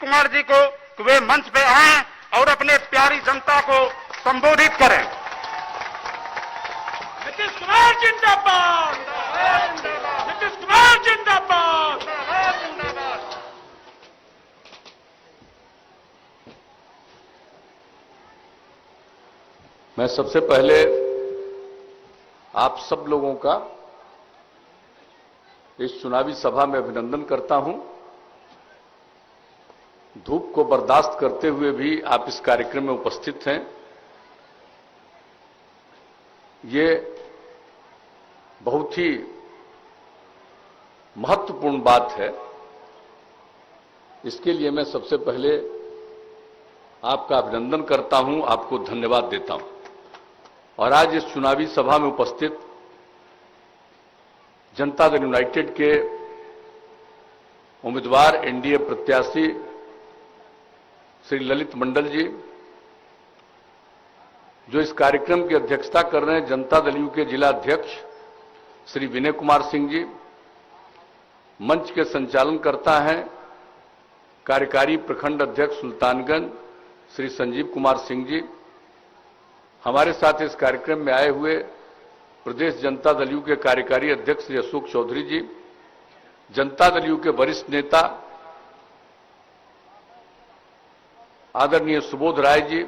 कुमार जी को कि वे मंच पे आएं और अपने प्यारी जनता को संबोधित करें। नीतीश कुमार जिंदाबाद, नीतीश कुमार जिंदाबाद। मैं सबसे पहले आप सब लोगों का इस चुनावी सभा में अभिनंदन करता हूं। धूप को बर्दाश्त करते हुए भी आप इस कार्यक्रम में उपस्थित हैं। ये बहुत ही महत्वपूर्ण बात है। इसके लिए मैं सबसे पहले आपका अभिनंदन करता हूं, आपको धन्यवाद देता हूं। और आज इस चुनावी सभा में उपस्थित जनता दल यूनाइटेड के उम्मीदवार एनडीए प्रत्याशी श्री ललित मंडल जी, जो इस कार्यक्रम की अध्यक्षता कर रहे हैं, जनता दल यू के जिला अध्यक्ष श्री विनय कुमार सिंह जी, मंच के संचालन करता है कार्यकारी प्रखंड अध्यक्ष सुल्तानगंज श्री संजीव कुमार सिंह जी, हमारे साथ इस कार्यक्रम में आए हुए प्रदेश जनता दल यू के कार्यकारी अध्यक्ष श्री अशोक चौधरी जी, जनता दल यू के वरिष्ठ नेता आदरणीय सुबोध राय जी,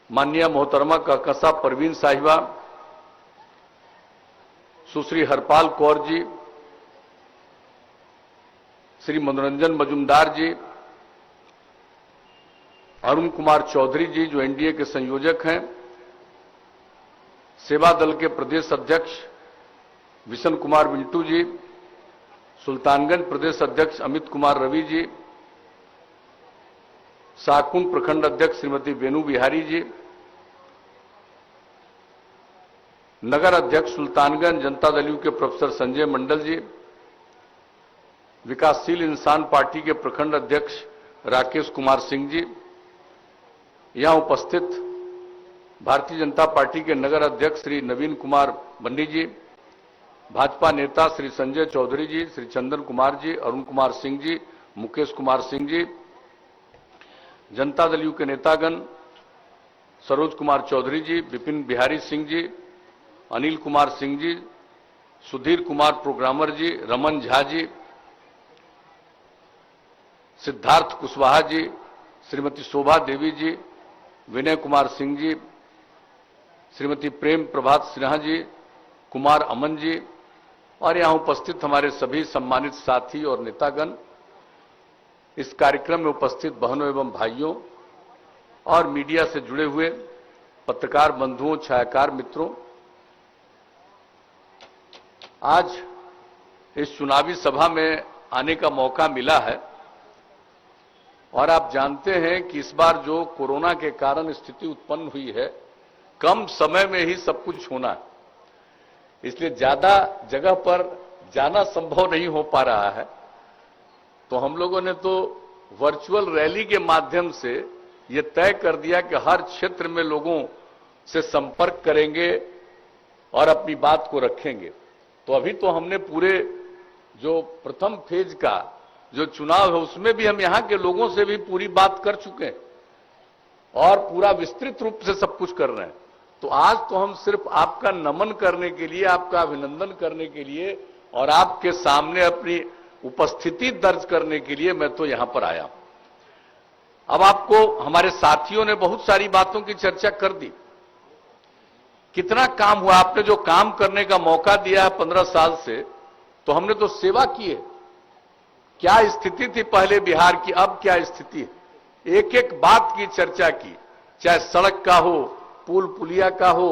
माननीय मोहतरमा कहकशा परवीन साहिबा, सुश्री हरपाल कौर जी, श्री मनोरंजन मजुमदार जी, अरुण कुमार चौधरी जी जो एनडीए के संयोजक हैं, सेवा दल के प्रदेश अध्यक्ष विशन कुमार विंटू जी, सुल्तानगंज प्रदेश अध्यक्ष अमित कुमार रवि जी, साकुंड प्रखंड अध्यक्ष श्रीमती वेणु बिहारी जी, नगर अध्यक्ष सुल्तानगंज जनता दल यू के प्रोफेसर संजय मंडल जी, विकासशील इंसान पार्टी के प्रखंड अध्यक्ष राकेश कुमार सिंह जी, यहां उपस्थित भारतीय जनता पार्टी के नगर अध्यक्ष श्री नवीन कुमार बन्नी जी, भाजपा नेता श्री संजय चौधरी जी, श्री चंदन कुमार जी, अरुण कुमार सिंह जी, मुकेश कुमार सिंह जी, जनता दल यू के नेतागण सरोज कुमार चौधरी जी, विपिन बिहारी सिंह जी, अनिल कुमार सिंह जी, सुधीर कुमार प्रोग्रामर जी, रमन झा जी, सिद्धार्थ कुशवाहा जी, श्रीमती शोभा देवी जी, विनय कुमार सिंह जी, श्रीमती प्रेम प्रभात सिन्हा जी, कुमार अमन जी, और यहां उपस्थित हमारे सभी सम्मानित साथी और नेतागण, इस कार्यक्रम में उपस्थित बहनों एवं भाइयों और मीडिया से जुड़े हुए पत्रकार बंधुओं, छायाकार मित्रों, आज इस चुनावी सभा में आने का मौका मिला है। और आप जानते हैं कि इस बार जो कोरोना के कारण स्थिति उत्पन्न हुई है, कम समय में ही सब कुछ होना है, इसलिए ज्यादा जगह पर जाना संभव नहीं हो पा रहा है। तो हम लोगों ने तो वर्चुअल रैली के माध्यम से ये तय कर दिया कि हर क्षेत्र में लोगों से संपर्क करेंगे और अपनी बात को रखेंगे। तो अभी तो हमने पूरे जो प्रथम फेज का जो चुनाव है उसमें भी हम यहां के लोगों से भी पूरी बात कर चुके हैं और पूरा विस्तृत रूप से सब कुछ कर रहे हैं। तो आज तो हम सिर्फ आपका नमन करने के लिए, आपका अभिनंदन करने के लिए और आपके सामने अपनी उपस्थिति दर्ज करने के लिए मैं तो यहां पर आया हूं। अब आपको हमारे साथियों ने बहुत सारी बातों की चर्चा कर दी। कितना काम हुआ, आपने जो काम करने का मौका दिया है 15 साल से, तो हमने तो सेवा की है। क्या स्थिति थी पहले बिहार की, अब क्या स्थिति है, एक एक बात की चर्चा की, चाहे सड़क का हो, पुल पुलिया का हो,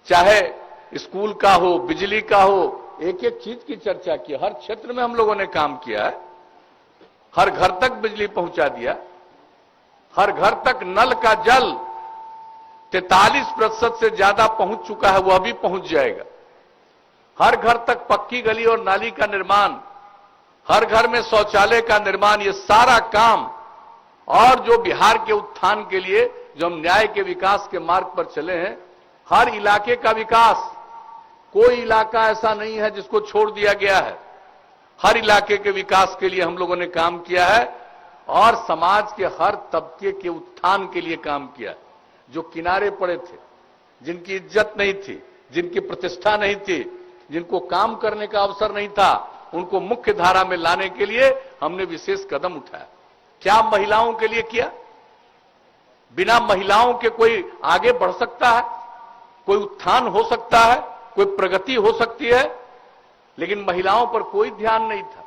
चाहे स्कूल का हो, बिजली का हो, एक एक चीज की चर्चा की। हर क्षेत्र में हम लोगों ने काम किया है। हर घर तक बिजली पहुंचा दिया, हर घर तक नल का जल 43% से ज्यादा पहुंच चुका है, वह भी पहुंच जाएगा। हर घर तक पक्की गली और नाली का निर्माण, हर घर में शौचालय का निर्माण, ये सारा काम और जो बिहार के उत्थान के लिए जो हम न्याय के विकास के मार्ग पर चले हैं, हर इलाके का विकास, कोई इलाका ऐसा नहीं है जिसको छोड़ दिया गया है। हर इलाके के विकास के लिए हम लोगों ने काम किया है और समाज के हर तबके के उत्थान के लिए काम किया। जो किनारे पड़े थे, जिनकी इज्जत नहीं थी, जिनकी प्रतिष्ठा नहीं थी, जिनको काम करने का अवसर नहीं था, उनको मुख्य धारा में लाने के लिए हमने विशेष कदम उठाया। क्या महिलाओं के लिए किया? बिना महिलाओं के कोई आगे बढ़ सकता है? कोई उत्थान हो सकता है? कोई प्रगति हो सकती है? लेकिन महिलाओं पर कोई ध्यान नहीं था।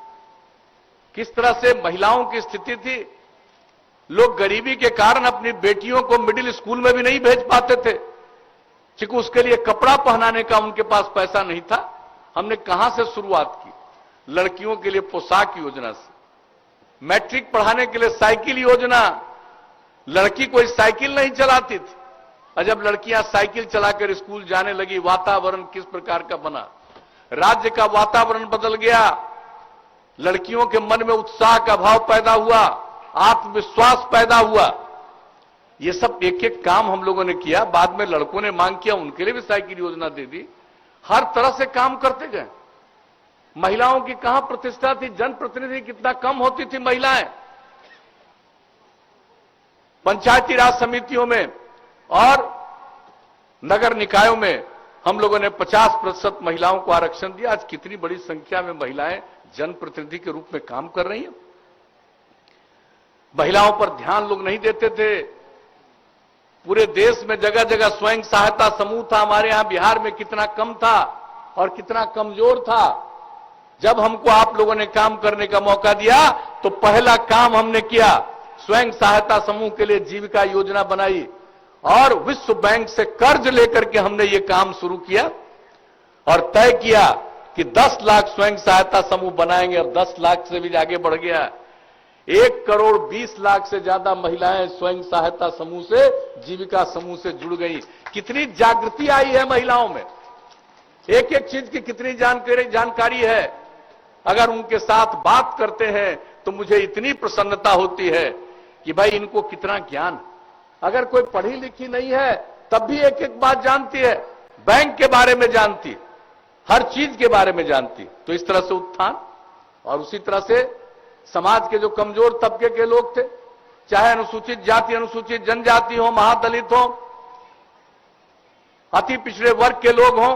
किस तरह से महिलाओं की स्थिति थी? लोग गरीबी के कारण अपनी बेटियों को मिडिल स्कूल में भी नहीं भेज पाते थे, क्योंकि उसके लिए कपड़ा पहनाने का उनके पास पैसा नहीं था। हमने कहां से शुरुआत की? लड़कियों के लिए पोशाक योजना से, मैट्रिक पढ़ाने के लिए साइकिल योजना। लड़की कोई साइकिल नहीं चलाती थी, और जब लड़कियां साइकिल चलाकर स्कूल जाने लगी, वातावरण किस प्रकार का बना, राज्य का वातावरण बदल गया। लड़कियों के मन में उत्साह का भाव पैदा हुआ, आत्मविश्वास पैदा हुआ। ये सब एक एक काम हम लोगों ने किया। बाद में लड़कों ने मांग किया, उनके लिए भी साइकिल योजना दे दी। हर तरह से काम करते गए। महिलाओं की कहां प्रतिष्ठा थी? जनप्रतिनिधि कितना कम होती थी महिलाएं। पंचायती राज समितियों में और नगर निकायों में हम लोगों ने 50% महिलाओं को आरक्षण दिया। आज कितनी बड़ी संख्या में महिलाएं जनप्रतिनिधि के रूप में काम कर रही हैं। महिलाओं पर ध्यान लोग नहीं देते थे। पूरे देश में जगह जगह स्वयं सहायता समूह था। हमारे यहां बिहार में कितना कम था और कितना कमजोर था। जब हमको आप लोगों ने काम करने का मौका दिया तो पहला काम हमने किया, स्वयं सहायता समूह के लिए जीविका योजना बनाई और विश्व बैंक से कर्ज लेकर के हमने ये काम शुरू किया और तय किया कि 10 लाख स्वयं सहायता समूह बनाएंगे। और 10 लाख से भी आगे बढ़ गया। 1 करोड़ 20 लाख से ज्यादा महिलाएं स्वयं सहायता समूह से, जीविका समूह से जुड़ गई। कितनी जागृति आई है महिलाओं में। एक एक चीज की कितनी जानकारी है। अगर उनके साथ बात करते हैं तो मुझे इतनी प्रसन्नता होती है कि भाई इनको कितना ज्ञान। अगर कोई पढ़ी लिखी नहीं है तब भी एक एक बात जानती है, बैंक के बारे में जानती, हर चीज के बारे में जानती। तो इस तरह से उत्थान। और उसी तरह से समाज के जो कमजोर तबके के लोग थे, चाहे अनुसूचित जाति, अनुसूचित जनजाति हो, महादलित हो, अति पिछड़े वर्ग के लोग हों,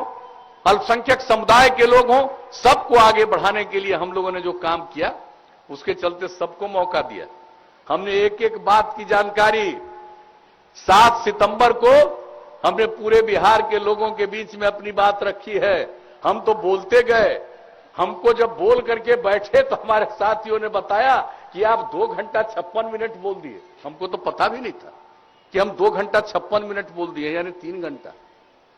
अल्पसंख्यक समुदाय के लोग हों, सबको आगे बढ़ाने के लिए हम लोगों ने जो काम किया उसके चलते सबको मौका दिया। हमने एक एक बात की जानकारी 7 सितंबर को हमने पूरे बिहार के लोगों के बीच में अपनी बात रखी है। हम तो बोलते गए। हमको जब बोल करके बैठे तो हमारे साथियों ने बताया कि आप 2 घंटा 56 मिनट बोल दिए। हमको तो पता भी नहीं था कि हम 2 घंटा 56 मिनट बोल दिए, यानी 3 घंटा।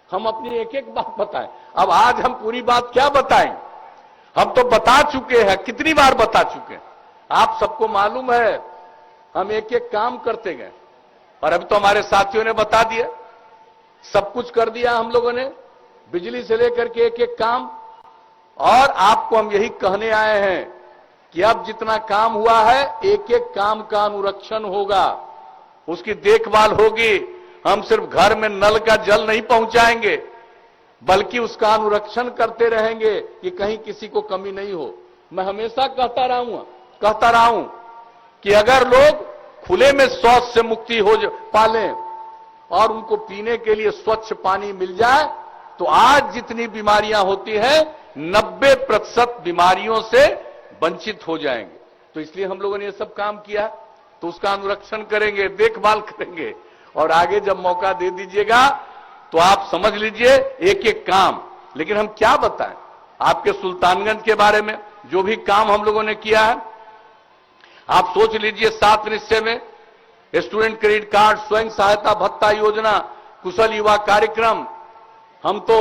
हम अपनी एक एक बात बताएं। अब आज हम पूरी बात क्या बताएं? हम तो बता चुके हैं, कितनी बार बता चुके हैं। आप सबको मालूम है हम एक एक काम करते गए और अभी तो हमारे साथियों ने बता दिया, सब कुछ कर दिया हम लोगों ने, बिजली से लेकर के एक एक काम। और आपको हम यही कहने आए हैं कि अब जितना काम हुआ है, एक एक काम का अनुरक्षण होगा, उसकी देखभाल होगी। हम सिर्फ घर में नल का जल नहीं पहुंचाएंगे, बल्कि उसका अनुरक्षण करते रहेंगे कि कहीं किसी को कमी नहीं हो। मैं हमेशा कहता रहा हूं कि अगर लोग खुले में शौच से मुक्ति हो पालें और उनको पीने के लिए स्वच्छ पानी मिल जाए तो आज जितनी बीमारियां होती हैं 90% बीमारियों से वंचित हो जाएंगे। तो इसलिए हम लोगों ने ये सब काम किया। तो उसका अनुरक्षण करेंगे, देखभाल करेंगे और आगे जब मौका दे दीजिएगा तो आप समझ लीजिए एक एक काम। लेकिन हम क्या बताएं आपके सुल्तानगंज के बारे में, जो भी काम हम लोगों ने किया है। आप सोच लीजिए 7 निश्चय में स्टूडेंट क्रेडिट कार्ड, स्वयं सहायता भत्ता योजना, कुशल युवा कार्यक्रम, हम तो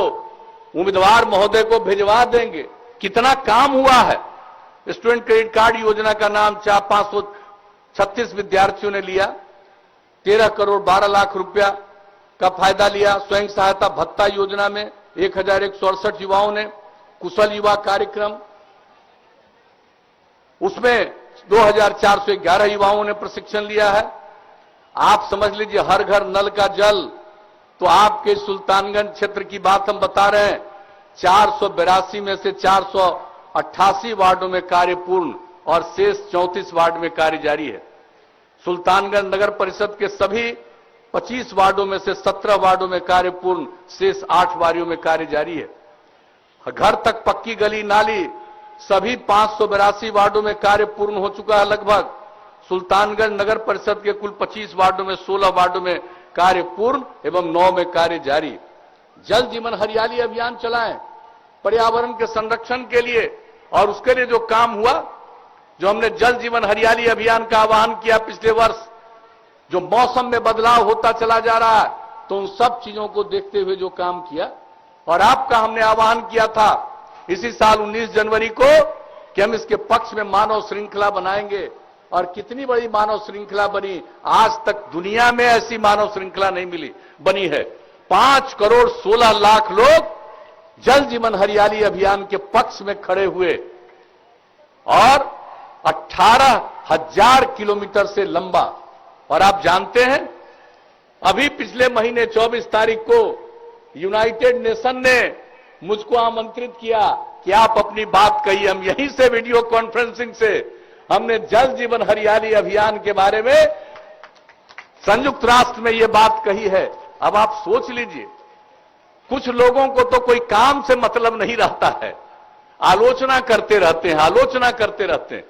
उम्मीदवार महोदय को भिजवा देंगे। कितना काम हुआ है। स्टूडेंट क्रेडिट कार्ड योजना का नाम 536 विद्यार्थियों ने लिया, 13 करोड़ 12 लाख रुपया का फायदा लिया। स्वयं सहायता भत्ता योजना में 1168 युवाओं ने, कुशल युवा कार्यक्रम उसमें 2411 युवाओं ने प्रशिक्षण लिया है। आप समझ लीजिए हर घर नल का जल। तो आपके सुल्तानगंज क्षेत्र की बात हम बता रहे हैं, 482 में से 88 वार्डों में कार्य पूर्ण और शेष 34 वार्ड में कार्य जारी है। सुल्तानगंज नगर परिषद के सभी 25 वार्डों में से 17 वार्डों में कार्य पूर्ण, शेष 8 वार्डों में कार्य जारी है। घर तक पक्की गली नाली सभी 582 वार्डों में कार्य पूर्ण हो चुका है लगभग। सुल्तानगंज नगर परिषद के कुल 25 वार्डों में 16 वार्डों में कार्य पूर्ण एवं 9 में कार्य जारी। जल जीवन हरियाली अभियान चलाएं पर्यावरण के संरक्षण के लिए, और उसके लिए जो काम हुआ, जो हमने जल जीवन हरियाली अभियान का आह्वान किया पिछले वर्ष, जो मौसम में बदलाव होता चला जा रहा है, तो उन सब चीजों को देखते हुए जो काम किया, और आपका हमने आह्वान किया था इसी साल 19 जनवरी को कि हम इसके पक्ष में मानव श्रृंखला बनाएंगे, और कितनी बड़ी मानव श्रृंखला बनी। आज तक दुनिया में ऐसी मानव श्रृंखला नहीं बनी है। 5 करोड़ 16 लाख लोग जल जीवन हरियाली अभियान के पक्ष में खड़े हुए, और 18,000 किलोमीटर से लंबा। और आप जानते हैं, अभी पिछले महीने 24 तारीख को यूनाइटेड नेशन ने मुझको आमंत्रित किया कि आप अपनी बात कहिए। हम यहीं से वीडियो कॉन्फ्रेंसिंग से हमने जल जीवन हरियाली अभियान के बारे में संयुक्त राष्ट्र में यह बात कही है। अब आप सोच लीजिए, कुछ लोगों को तो कोई काम से मतलब नहीं रहता है, आलोचना करते रहते हैं,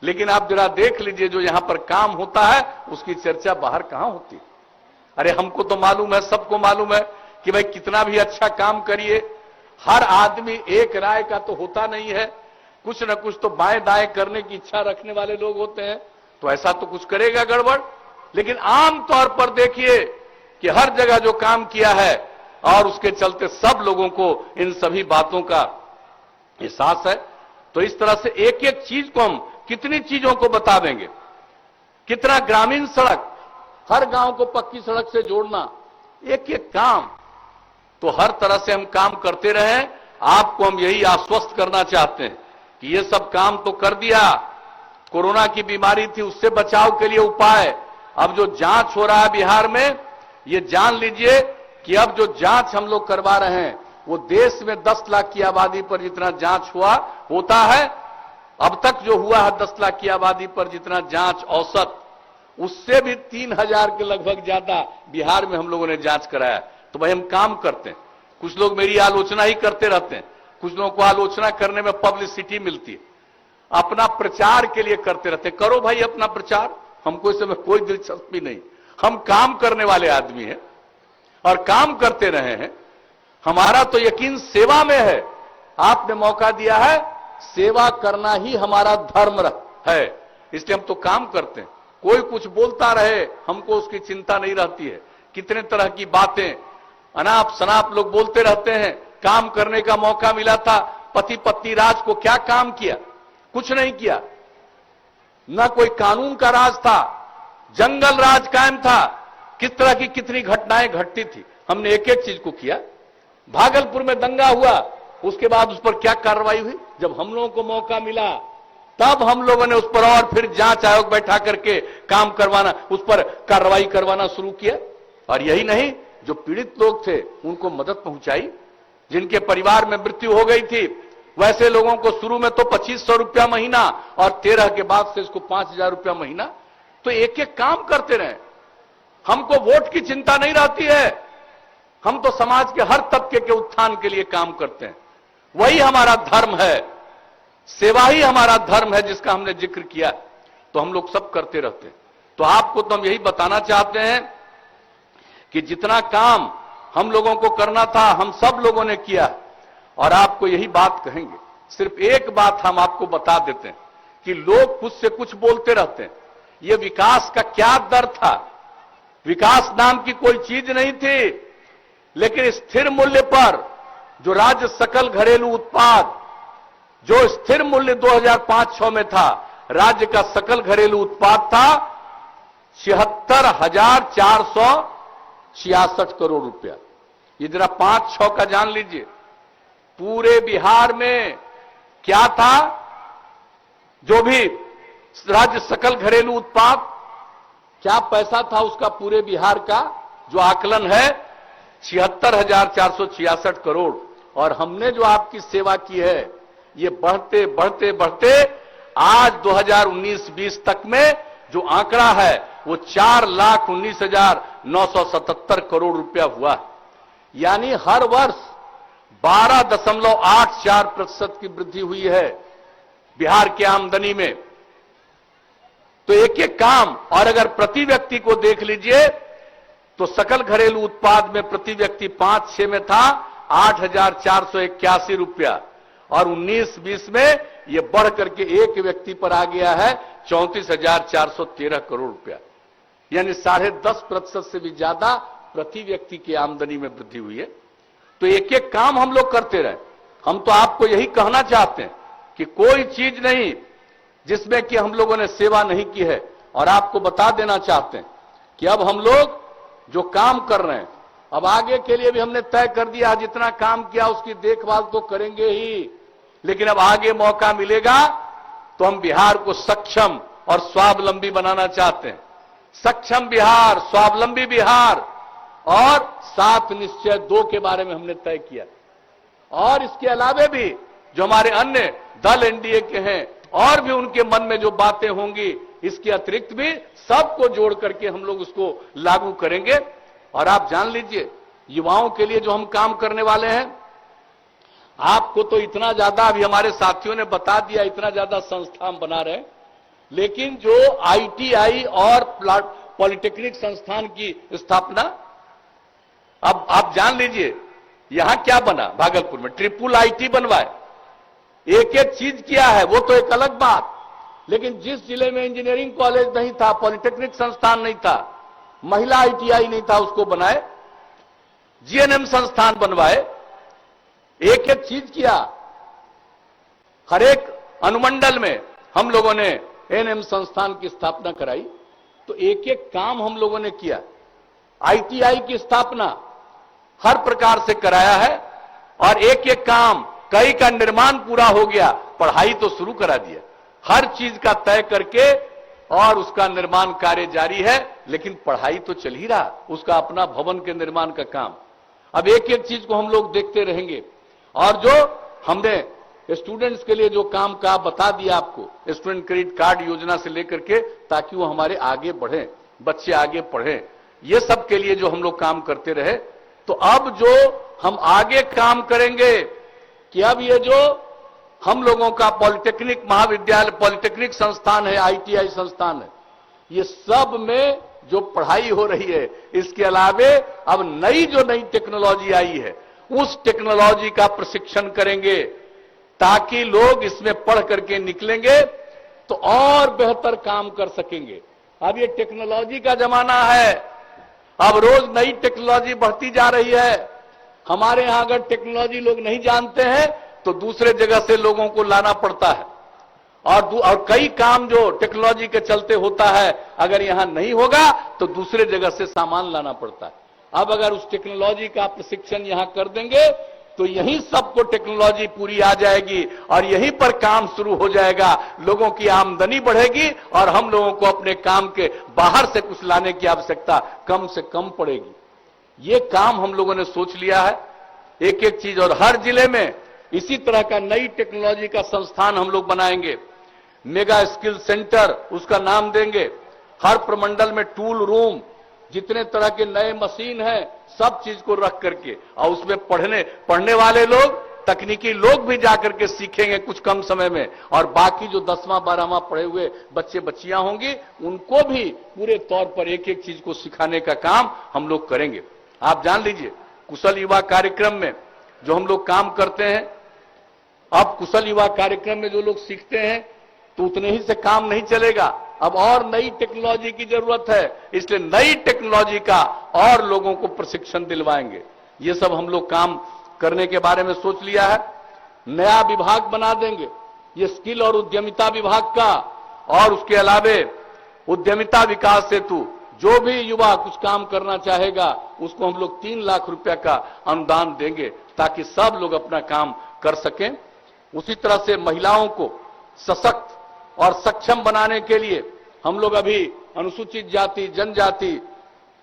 लेकिन आप जरा देख लीजिए जो यहां पर काम होता है उसकी चर्चा बाहर कहां होती है। अरे हमको तो मालूम है, सबको मालूम है कि भाई कितना भी अच्छा काम करिए, हर आदमी एक राय का तो होता नहीं है, कुछ न कुछ तो बाएं दाएं करने की इच्छा रखने वाले लोग होते हैं, तो ऐसा तो कुछ करेगा गड़बड़। लेकिन आमतौर पर देखिए कि हर जगह जो काम किया है, और उसके चलते सब लोगों को इन सभी बातों का एहसास है। तो इस तरह से एक एक चीज को हम कितनी चीजों को बता देंगे, कितना ग्रामीण सड़क, हर गांव को पक्की सड़क से जोड़ना, एक एक काम, तो हर तरह से हम काम करते रहें। आपको हम यही आश्वस्त करना चाहते हैं कि ये सब काम तो कर दिया, कोरोना की बीमारी थी उससे बचाव के लिए उपाय। अब जो जांच हो रहा है बिहार में, ये जान लीजिए कि अब जो जांच हम लोग करवा रहे हैं वो देश में 10 लाख की आबादी पर जितना जांच होता है, अब तक जो हुआ है 10 लाख की आबादी पर जितना जांच औसत, उससे भी 3,000 के लगभग ज्यादा बिहार में हम लोगों ने जांच कराया। तो भाई हम काम करते हैं। कुछ लोग मेरी आलोचना ही करते रहते हैं, कुछ लोगों को आलोचना करने में पब्लिसिटी मिलती है, अपना प्रचार के लिए करते रहते हैं। करो भाई अपना प्रचार, हमको इसमें कोई दिलचस्पी नहीं। हम काम करने वाले आदमी हैं और काम करते रहे हैं। हमारा तो यकीन सेवा में है। आपने मौका दिया है, सेवा करना ही हमारा धर्म है, इसलिए हम तो काम करते हैं। कोई कुछ बोलता रहे, हमको उसकी चिंता नहीं रहती है। कितने तरह की बातें अनाप शनाप लोग बोलते रहते हैं। काम करने का मौका मिला था, पति पत्नी राज को क्या काम किया? कुछ नहीं किया। न कोई कानून का राज था, जंगल राज कायम था। किस तरह की कितनी घटनाएं घटती थी, हमने एक एक चीज को किया। भागलपुर में दंगा हुआ, उसके बाद उस पर क्या कार्रवाई हुई? जब हम लोगों को मौका मिला तब हम लोगों ने उस पर और फिर जांच आयोग बैठा करके काम करवाना, उस पर कार्रवाई करवाना शुरू किया। और यही नहीं, जो पीड़ित लोग थे उनको मदद पहुंचाई। जिनके परिवार में मृत्यु हो गई थी वैसे लोगों को शुरू में तो 2500 रुपया महीना और 13 के बाद से इसको 5,000 रुपया महीना। तो एक एक काम करते रहे। हमको वोट की चिंता नहीं रहती है, हम तो समाज के हर तबके के उत्थान के लिए काम करते हैं। वही हमारा धर्म है, सेवा ही हमारा धर्म है जिसका हमने जिक्र किया। तो हम लोग सब करते रहते हैं। तो आपको तो हम यही बताना चाहते हैं कि जितना काम हम लोगों को करना था हम सब लोगों ने किया। और आपको यही बात कहेंगे, सिर्फ एक बात हम आपको बता देते हैं कि लोग कुछ से कुछ बोलते रहते हैं। ये विकास का क्या दर था? विकास नाम की कोई चीज नहीं थी, लेकिन स्थिर मूल्य पर जो राज्य सकल घरेलू उत्पाद, जो स्थिर मूल्य 2005-06 में था, राज्य का सकल घरेलू उत्पाद था 76,466 करोड़ रुपया। ये जरा 5-6 का जान लीजिए। पूरे बिहार में क्या था? जो भी राज्य सकल घरेलू उत्पाद क्या पैसा था उसका, पूरे बिहार का जो आकलन है 76,466 करोड़। और हमने जो आपकी सेवा की है ये बढ़ते बढ़ते बढ़ते आज 2019-20 तक में जो आंकड़ा है वो 4,19,977 करोड़ रुपया हुआ। यानी हर वर्ष 12.84% की वृद्धि हुई है बिहार की आमदनी में। तो एक एक काम, और अगर प्रति व्यक्ति को देख लीजिए तो सकल घरेलू उत्पाद में प्रति व्यक्ति 5-6 में था 8,481 रुपया, और 19-20 में यह बढ़ करके एक व्यक्ति पर आ गया है 34,413 करोड़ रुपया। यानी 10.5% से भी ज्यादा प्रति व्यक्ति की आमदनी में वृद्धि हुई है। तो एक एक काम हम लोग करते रहे। हम तो आपको यही कहना चाहते हैं कि कोई चीज नहीं जिसमें कि हम लोगों ने सेवा नहीं की है। और आपको बता देना चाहते हैं कि अब हम लोग जो काम कर रहे हैं, अब आगे के लिए भी हमने तय कर दिया, जितना काम किया उसकी देखभाल तो करेंगे ही, लेकिन अब आगे मौका मिलेगा तो हम बिहार को सक्षम और स्वावलंबी बनाना चाहते हैं। सक्षम बिहार, स्वावलंबी बिहार और 7 निश्चय 2 के बारे में हमने तय किया। और इसके अलावे भी जो हमारे अन्य दल एनडीए के हैं और भी उनके मन में जो बातें होंगी, इसके अतिरिक्त भी सबको जोड़ करके हम लोग उसको लागू करेंगे। और आप जान लीजिए, युवाओं के लिए जो हम काम करने वाले हैं, आपको तो इतना ज्यादा अभी हमारे साथियों ने बता दिया, इतना ज्यादा संस्था हम बना रहे हैं, लेकिन जो आईटीआई और पॉलिटेक्निक संस्थान की स्थापना, अब आप जान लीजिए यहां क्या बना, भागलपुर में ट्रिपल आईटी बनवाए, एक एक चीज किया है, वो तो एक अलग बात। लेकिन जिस जिले में इंजीनियरिंग कॉलेज नहीं था, पॉलिटेक्निक संस्थान नहीं था, महिला आईटीआई नहीं था, उसको बनाए, जीएनएम संस्थान बनवाए, एक एक चीज किया। हर एक अनुमंडल में हम लोगों ने एएनएम संस्थान की स्थापना कराई। तो एक एक काम हम लोगों ने किया। आईटीआई की स्थापना हर प्रकार से कराया है, और एक एक काम, कई का निर्माण पूरा हो गया, पढ़ाई तो शुरू करा दिया, हर चीज का तय करके और उसका निर्माण कार्य जारी है, लेकिन पढ़ाई तो चल ही रहा, उसका अपना भवन के निर्माण का काम। अब एक एक चीज को हम लोग देखते रहेंगे। और जो हमने स्टूडेंट्स के लिए जो काम का बता दिया आपको, स्टूडेंट क्रेडिट कार्ड योजना से लेकर के, ताकि वो हमारे आगे बढ़े, बच्चे आगे पढ़ें, ये सब के लिए जो हम लोग काम करते रहे। तो अब जो हम आगे काम करेंगे कि अब ये जो हम लोगों का पॉलिटेक्निक महाविद्यालय, पॉलिटेक्निक संस्थान है, आईटीआई संस्थान है, ये सब में जो पढ़ाई हो रही है, इसके अलावे अब नई जो नई टेक्नोलॉजी आई है, उस टेक्नोलॉजी का प्रशिक्षण करेंगे, ताकि लोग इसमें पढ़ करके निकलेंगे तो और बेहतर काम कर सकेंगे। अब ये टेक्नोलॉजी का जमाना है, अब रोज नई टेक्नोलॉजी बढ़ती जा रही है। हमारे यहां अगर टेक्नोलॉजी लोग नहीं जानते हैं तो दूसरे जगह से लोगों को लाना पड़ता है, और कई काम जो टेक्नोलॉजी के चलते होता है, अगर यहां नहीं होगा तो दूसरे जगह से सामान लाना पड़ता है। अब अगर उस टेक्नोलॉजी का प्रशिक्षण यहां कर देंगे तो यहीं सबको टेक्नोलॉजी पूरी आ जाएगी और यहीं पर काम शुरू हो जाएगा, लोगों की आमदनी बढ़ेगी और हम लोगों को अपने काम के बाहर से कुछ लाने की आवश्यकता कम से कम पड़ेगी। ये काम हम लोगों ने सोच लिया है, एक एक चीज। और हर जिले में इसी तरह का नई टेक्नोलॉजी का संस्थान हम लोग बनाएंगे, मेगा स्किल सेंटर उसका नाम देंगे। हर प्रमंडल में टूल रूम, जितने तरह के नए मशीन हैं, सब चीज को रख करके, और उसमें पढ़ने वाले लोग, तकनीकी लोग भी जाकर के सीखेंगे कुछ कम समय में, और बाकी जो 10वां 12वां पढ़े हुए बच्चे बच्चियां होंगी, उनको भी पूरे तौर पर एक एक चीज को सिखाने का काम हम लोग करेंगे। आप जान लीजिए, कुशल युवा कार्यक्रम में जो हम लोग काम करते हैं, अब कुशल युवा कार्यक्रम में जो लोग सीखते हैं तो उतने ही से काम नहीं चलेगा, अब और नई टेक्नोलॉजी की जरूरत है, इसलिए नई टेक्नोलॉजी का और लोगों को प्रशिक्षण दिलवाएंगे। ये सब हम लोग काम करने के बारे में सोच लिया है। नया विभाग बना देंगे, ये स्किल और उद्यमिता विभाग का, और उसके अलावे उद्यमिता विकास हेतु जो भी युवा कुछ काम करना चाहेगा उसको हम लोग 3 लाख रुपया का अनुदान देंगे, ताकि सब लोग अपना काम कर सकें। उसी तरह से महिलाओं को सशक्त और सक्षम बनाने के लिए हम लोग अभी अनुसूचित जाति, जनजाति,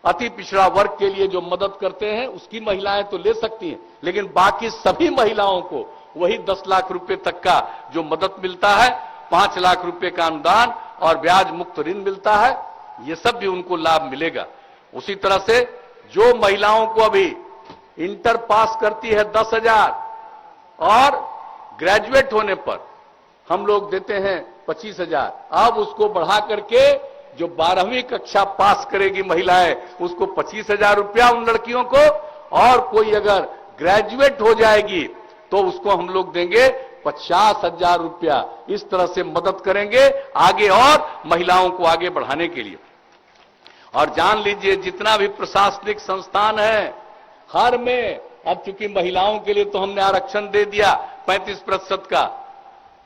अति पिछड़ा वर्ग के लिए जो मदद करते हैं उसकी महिलाएं तो ले सकती हैं, लेकिन बाकी सभी महिलाओं को वही 10 लाख रुपए तक का जो मदद मिलता है, 5 लाख रुपए का अनुदान और ब्याज मुक्त ऋण मिलता है, ये सब भी उनको लाभ मिलेगा। उसी तरह से जो महिलाओं को अभी इंटर पास करती है 10,000 और ग्रेजुएट होने पर हम लोग देते हैं 25,000, अब उसको बढ़ा करके जो 12वीं कक्षा पास करेगी महिलाएं उसको 25,000 रुपया उन लड़कियों को, और कोई अगर ग्रेजुएट हो जाएगी तो उसको हम लोग देंगे 50,000 रुपया। इस तरह से मदद करेंगे आगे और महिलाओं को आगे बढ़ाने के लिए। और जान लीजिए जितना भी प्रशासनिक संस्थान है हर में, अब चूंकि महिलाओं के लिए तो हमने आरक्षण दे दिया 35% का,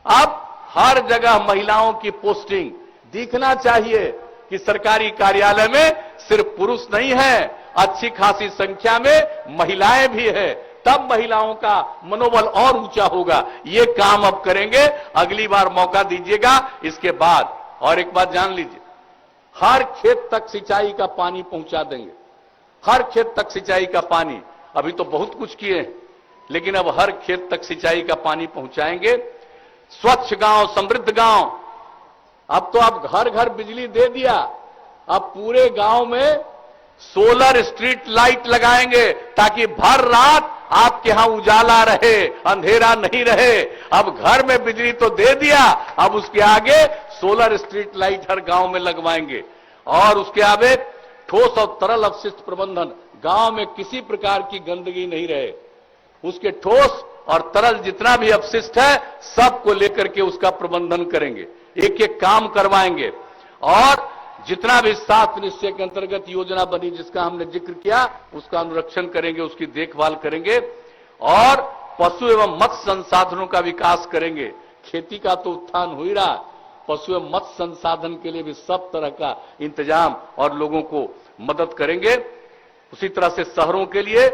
अब हर जगह महिलाओं की पोस्टिंग दिखना चाहिए कि सरकारी कार्यालय में सिर्फ पुरुष नहीं है, अच्छी खासी संख्या में महिलाएं भी है, तब महिलाओं का मनोबल और ऊंचा होगा। ये काम अब करेंगे, अगली बार मौका दीजिएगा इसके बाद। और एक बात जान लीजिए, हर खेत तक सिंचाई का पानी पहुंचा देंगे, हर खेत तक सिंचाई का पानी। अभी तो बहुत कुछ किए हैं, लेकिन अब हर खेत तक सिंचाई का पानी पहुंचाएंगे। स्वच्छ गांव समृद्ध गांव, अब तो आप घर घर बिजली दे दिया, अब पूरे गांव में सोलर स्ट्रीट लाइट लगाएंगे ताकि भर रात आपके यहां उजाला रहे, अंधेरा नहीं रहे। अब घर में बिजली तो दे दिया, अब उसके आगे सोलर स्ट्रीट लाइट हर गांव में लगवाएंगे। और उसके आगे ठोस और तरल अपशिष्ट प्रबंधन, गांव में किसी प्रकार की गंदगी नहीं रहे, उसके ठोस और तरल जितना भी अपशिष्ट है सबको लेकर के उसका प्रबंधन करेंगे, एक एक काम करवाएंगे। और जितना भी 7 निश्चय के अंतर्गत योजना बनी जिसका हमने जिक्र किया उसका अनुरक्षण करेंगे, उसकी देखभाल करेंगे और पशु एवं मत्स्य संसाधनों का विकास करेंगे। खेती का तो उत्थान हो ही रहा, पशु एवं मत्स्य संसाधन के लिए भी सब तरह का इंतजाम और लोगों को मदद करेंगे। उसी तरह से शहरों के लिए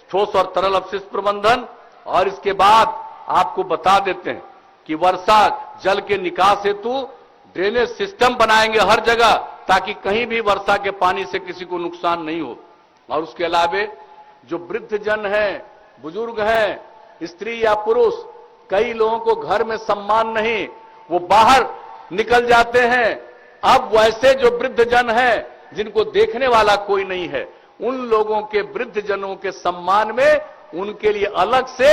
ठोस और तरल अपशिष्ट प्रबंधन। और इसके बाद आपको बता देते हैं कि वर्षा जल के निकास हेतु ड्रेनेज सिस्टम बनाएंगे हर जगह, ताकि कहीं भी वर्षा के पानी से किसी को नुकसान नहीं हो। और उसके अलावे जो वृद्ध जन हैं, बुजुर्ग हैं, स्त्री या पुरुष, कई लोगों को घर में सम्मान नहीं, वो बाहर निकल जाते हैं। अब वैसे जो वृद्ध जन हैं जिनको देखने वाला कोई नहीं है, उन लोगों के वृद्ध जनों के सम्मान में उनके लिए अलग से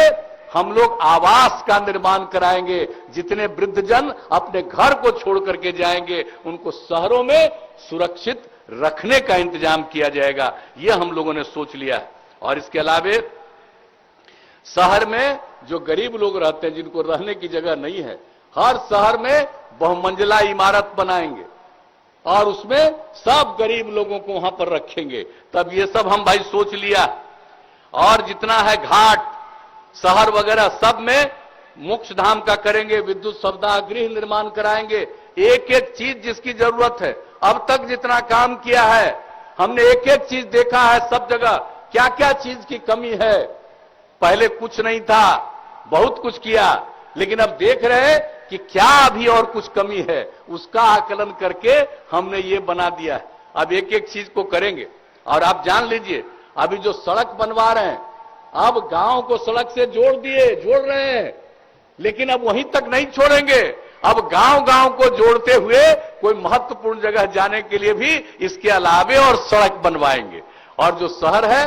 हम लोग आवास का निर्माण कराएंगे। जितने वृद्ध जन अपने घर को छोड़ करके जाएंगे उनको शहरों में सुरक्षित रखने का इंतजाम किया जाएगा, यह हम लोगों ने सोच लिया है। और इसके अलावे शहर में जो गरीब लोग रहते हैं जिनको रहने की जगह नहीं है, हर शहर में बहुमंजिला इमारत बनाएंगे और उसमें सब गरीब लोगों को वहां पर रखेंगे। तब ये सब हम भाई सोच लिया। और जितना है घाट शहर वगैरह सब में मोक्ष धाम का करेंगे, विद्युत सप्ताह गृह निर्माण कराएंगे, एक एक चीज जिसकी जरूरत है। अब तक जितना काम किया है हमने एक एक चीज देखा है, सब जगह क्या क्या चीज की कमी है। पहले कुछ नहीं था, बहुत कुछ किया, लेकिन अब देख रहे हैं कि क्या अभी और कुछ कमी है, उसका आकलन करके हमने ये बना दिया है। अब एक एक चीज को करेंगे। और आप जान लीजिए अभी जो सड़क बनवा रहे हैं, अब गांव को सड़क से जोड़ रहे हैं, लेकिन अब वहीं तक नहीं छोड़ेंगे। अब गांव गांव को जोड़ते हुए कोई महत्वपूर्ण जगह जाने के लिए भी इसके अलावे और सड़क बनवाएंगे। और जो शहर है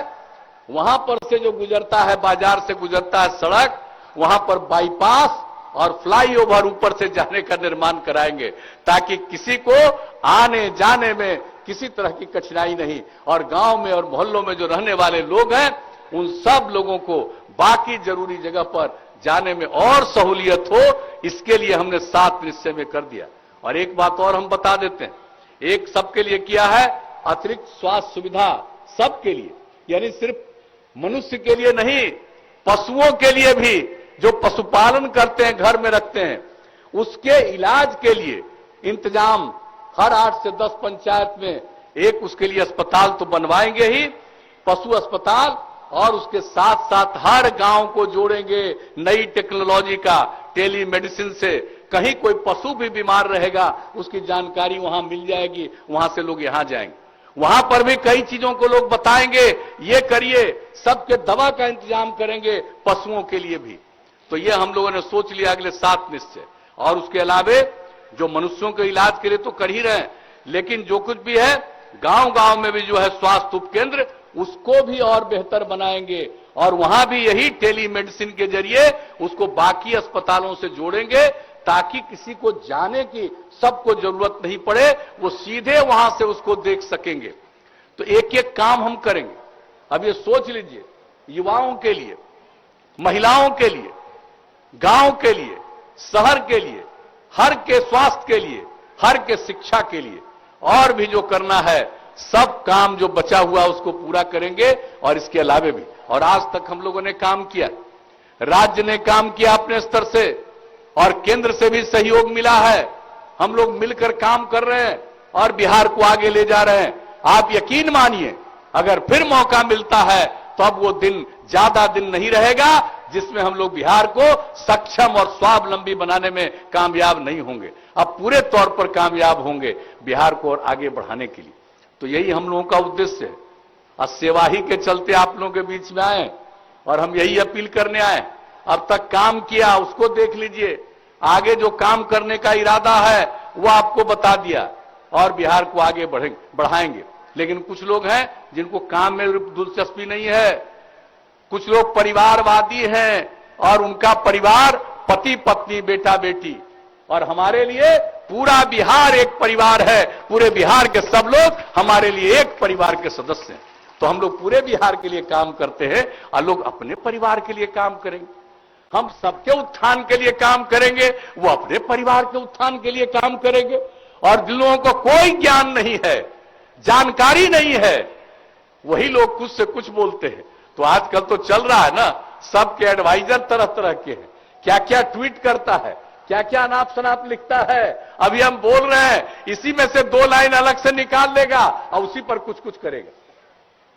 वहां पर से जो गुजरता है, बाजार से गुजरता है सड़क, वहां पर बाईपास और फ्लाईओवर ऊपर से जाने का निर्माण कराएंगे, ताकि किसी को आने जाने में किसी तरह की कठिनाई नहीं। और गांव में और मोहल्लों में जो रहने वाले लोग हैं उन सब लोगों को बाकी जरूरी जगह पर जाने में और सहूलियत हो, इसके लिए हमने 7 निश्चय में कर दिया। और एक बात और हम बता देते हैं, एक सबके लिए किया है अतिरिक्त स्वास्थ्य सुविधा, सबके लिए, यानी सिर्फ मनुष्य के लिए नहीं, पशुओं के लिए भी, जो पशुपालन करते हैं घर में रखते हैं, उसके इलाज के लिए इंतजाम हर 8 से 10 पंचायत में एक उसके लिए अस्पताल तो बनवाएंगे ही, पशु अस्पताल। और उसके साथ साथ हर गांव को जोड़ेंगे नई टेक्नोलॉजी का, टेली मेडिसिन से। कहीं कोई पशु भी बीमार रहेगा उसकी जानकारी वहां मिल जाएगी, वहां से लोग यहां जाएंगे। वहां पर भी कई चीजों को लोग बताएंगे, ये करिए, सबके दवा का इंतजाम करेंगे पशुओं के लिए भी। तो ये हम लोगों ने सोच लिया अगले 7 निश्चय। और उसके अलावे जो मनुष्यों के इलाज के लिए तो कर ही रहे हैं, लेकिन जो कुछ भी है गांव गांव में भी जो है स्वास्थ्य उपकेंद्र, उसको भी और बेहतर बनाएंगे और वहां भी यही टेलीमेडिसिन के जरिए उसको बाकी अस्पतालों से जोड़ेंगे, ताकि किसी को जाने की सबको जरूरत नहीं पड़े, वो सीधे वहां से उसको देख सकेंगे। तो एक एक काम हम करेंगे। अब ये सोच लीजिए, युवाओं के लिए, महिलाओं के लिए, गांव के लिए, शहर के लिए, हर के स्वास्थ्य के लिए, हर के शिक्षा के लिए, और भी जो करना है सब काम जो बचा हुआ उसको पूरा करेंगे। और इसके अलावे भी, और आज तक हम लोगों ने काम किया, राज्य ने काम किया अपने स्तर से और केंद्र से भी सहयोग मिला है। हम लोग मिलकर काम कर रहे हैं और बिहार को आगे ले जा रहे हैं। आप यकीन मानिए, अगर फिर मौका मिलता है तो अब वो दिन ज्यादा दिन नहीं रहेगा जिसमें हम लोग बिहार को सक्षम और स्वावलंबी बनाने में कामयाब नहीं होंगे। अब पूरे तौर पर कामयाब होंगे बिहार को और आगे बढ़ाने के लिए। तो यही हम लोगों का उद्देश्य है। और सेवा ही के चलते आप लोगों के बीच में आए और हम यही अपील करने आए। अब तक काम किया उसको देख लीजिए, आगे जो काम करने का इरादा है वो आपको बता दिया और बिहार को आगे बढ़ाएंगे। लेकिन कुछ लोग हैं जिनको काम में दिलचस्पी नहीं है, कुछ लोग परिवारवादी हैं और उनका परिवार पति पत्नी बेटा बेटी, और हमारे लिए पूरा बिहार एक परिवार है। पूरे बिहार के सब लोग हमारे लिए एक परिवार के सदस्य हैं। तो हम लोग पूरे बिहार के लिए काम करते हैं और लोग अपने परिवार के लिए काम करेंगे। हम सबके उत्थान के लिए काम करेंगे, वो अपने परिवार के उत्थान के लिए काम करेंगे। और जिन लोगों को कोई ज्ञान नहीं है, जानकारी नहीं है, वही लोग कुछ से कुछ बोलते हैं। तो आजकल तो चल रहा है ना, सबके एडवाइजर तरह तरह के हैं, क्या क्या ट्वीट करता है, क्या क्या अनाप शनाप लिखता है। अभी हम बोल रहे हैं, इसी में से 2 लाइन अलग से निकाल लेगा और उसी पर कुछ कुछ करेगा।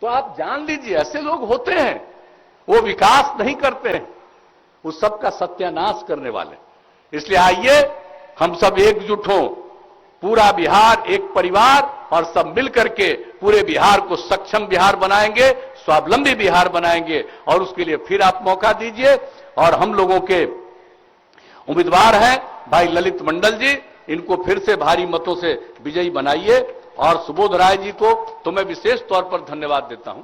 तो आप जान लीजिए ऐसे लोग होते हैं, वो विकास नहीं करते हैं, उस सब का सत्यानाश करने वाले। इसलिए आइए हम सब एकजुट हों, पूरा बिहार एक परिवार, और सब मिलकर के पूरे बिहार को सक्षम बिहार बनाएंगे, स्वावलंबी बिहार बनाएंगे। और उसके लिए फिर आप मौका दीजिए। और हम लोगों के उम्मीदवार हैं भाई ललित मंडल जी, इनको फिर से भारी मतों से विजयी बनाइए। और सुबोध राय जी को तो मैं विशेष तौर पर धन्यवाद देता हूं।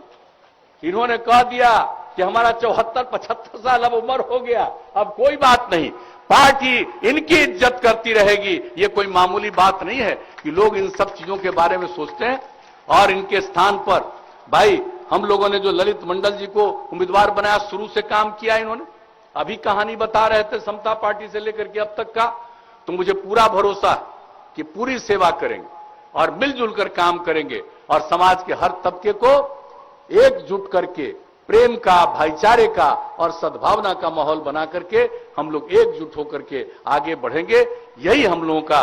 इन्होंने कह दिया कि हमारा 74-75 साल अब उम्र हो गया, अब कोई बात नहीं, पार्टी इनकी इज्जत करती रहेगी। ये कोई मामूली बात नहीं है कि लोग इन सब चीजों के बारे में सोचते हैं। और इनके स्थान पर भाई हम लोगों ने जो ललित मंडल जी को उम्मीदवार बनाया, शुरू से काम किया इन्होंने। अभी कहानी बता रहे थे समता पार्टी से लेकर के अब तक का। तो मुझे पूरा भरोसा है कि पूरी सेवा करेंगे और मिलजुल कर काम करेंगे और समाज के हर तबके को एकजुट करके प्रेम का, भाईचारे का और सद्भावना का माहौल बना करके हम लोग एकजुट होकर के आगे बढ़ेंगे। यही हम लोगों का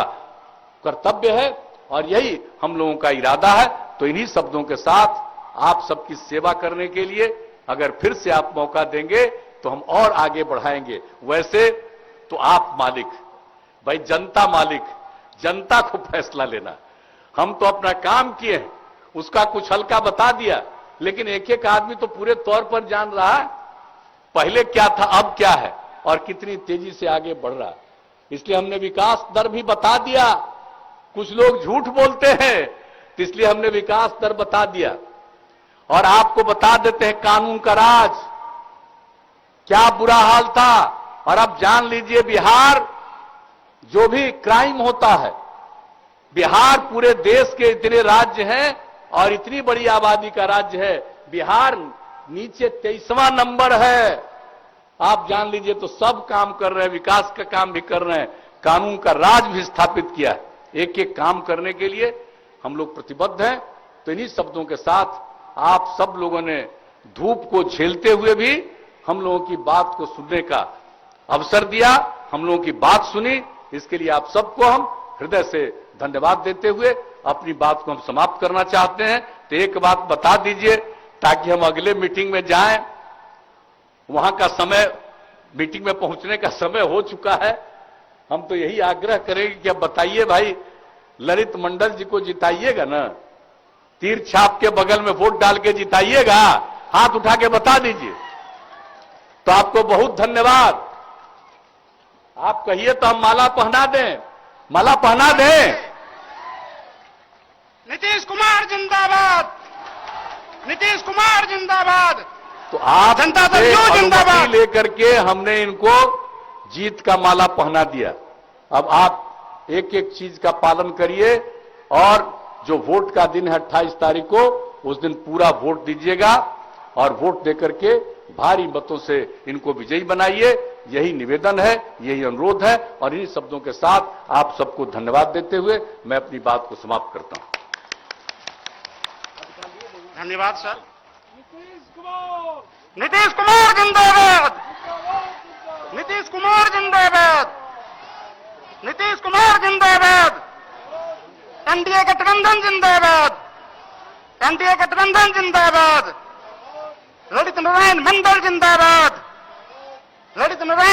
कर्तव्य है और यही हम लोगों का इरादा है। तो इन्हीं शब्दों के साथ आप सबकी सेवा करने के लिए अगर फिर से आप मौका देंगे तो हम और आगे बढ़ाएंगे। वैसे तो आप मालिक, भाई जनता मालिक, जनता को फैसला लेना। हम तो अपना काम किए हैं, उसका कुछ हल्का बता दिया, लेकिन एक एक आदमी तो पूरे तौर पर जान रहा है पहले क्या था, अब क्या है और कितनी तेजी से आगे बढ़ रहा है। इसलिए हमने विकास दर भी बता दिया। कुछ लोग झूठ बोलते हैं, तो इसलिए हमने विकास दर बता दिया। और आपको बता देते हैं कानून का राज, क्या बुरा हाल था। और अब जान लीजिए बिहार, जो भी क्राइम होता है, बिहार पूरे देश के इतने राज्य हैं और इतनी बड़ी आबादी का राज्य है, बिहार नीचे 23वां नंबर है। आप जान लीजिए, तो सब काम कर रहे हैं, विकास का काम भी कर रहे हैं, कानून का राज भी स्थापित किया है। एक एक काम करने के लिए हम लोग प्रतिबद्ध हैं। तो इन्हीं शब्दों के साथ आप सब लोगों ने धूप को झेलते हुए भी हम लोगों की बात को सुनने का अवसर दिया, हम लोगों की बात सुनी। इसके लिए आप सबको हम हृदय से धन्यवाद देते हुए अपनी बात को हम समाप्त करना चाहते हैं। तो एक बात बता दीजिए ताकि हम अगले मीटिंग में जाएं। वहां का समय, मीटिंग में पहुंचने का समय हो चुका है। हम तो यही आग्रह करेंगे कि अब बताइए भाई, ललित मंडल जी को जिताइएगा ना, तीर छाप के बगल में वोट डाल के जिताइएगा, हाथ उठा के बता दीजिए। तो आपको बहुत धन्यवाद। आप कहिए तो हम माला पहना दें, माला पहना दें। नीतीश कुमार जिंदाबाद, नीतीश कुमार जिंदाबाद। तो आप जनता दल से यू अनुमति जिंदाबाद। लेकर के हमने इनको जीत का माला पहना दिया। अब आप एक एक चीज का पालन करिए और जो वोट का दिन है 28 तारीख को, उस दिन पूरा वोट दीजिएगा और वोट देकर के भारी मतों से इनको विजयी बनाइए। यही निवेदन है, यही अनुरोध है और इन्हीं शब्दों के साथ आप सबको धन्यवाद देते हुए मैं अपनी बात को समाप्त करता हूं। धन्यवाद सर। नीतीश कुमार नीतीश कुमार जिंदाबाद, नीतीश कुमार जिंदाबाद, नीतीश कुमार जिंदाबाद, एनडीए गठबंधन जिंदाबाद, एनडीए गठबंधन जिंदाबाद, ललित नारायण मंडल जिंदाबाद, ललित नारायण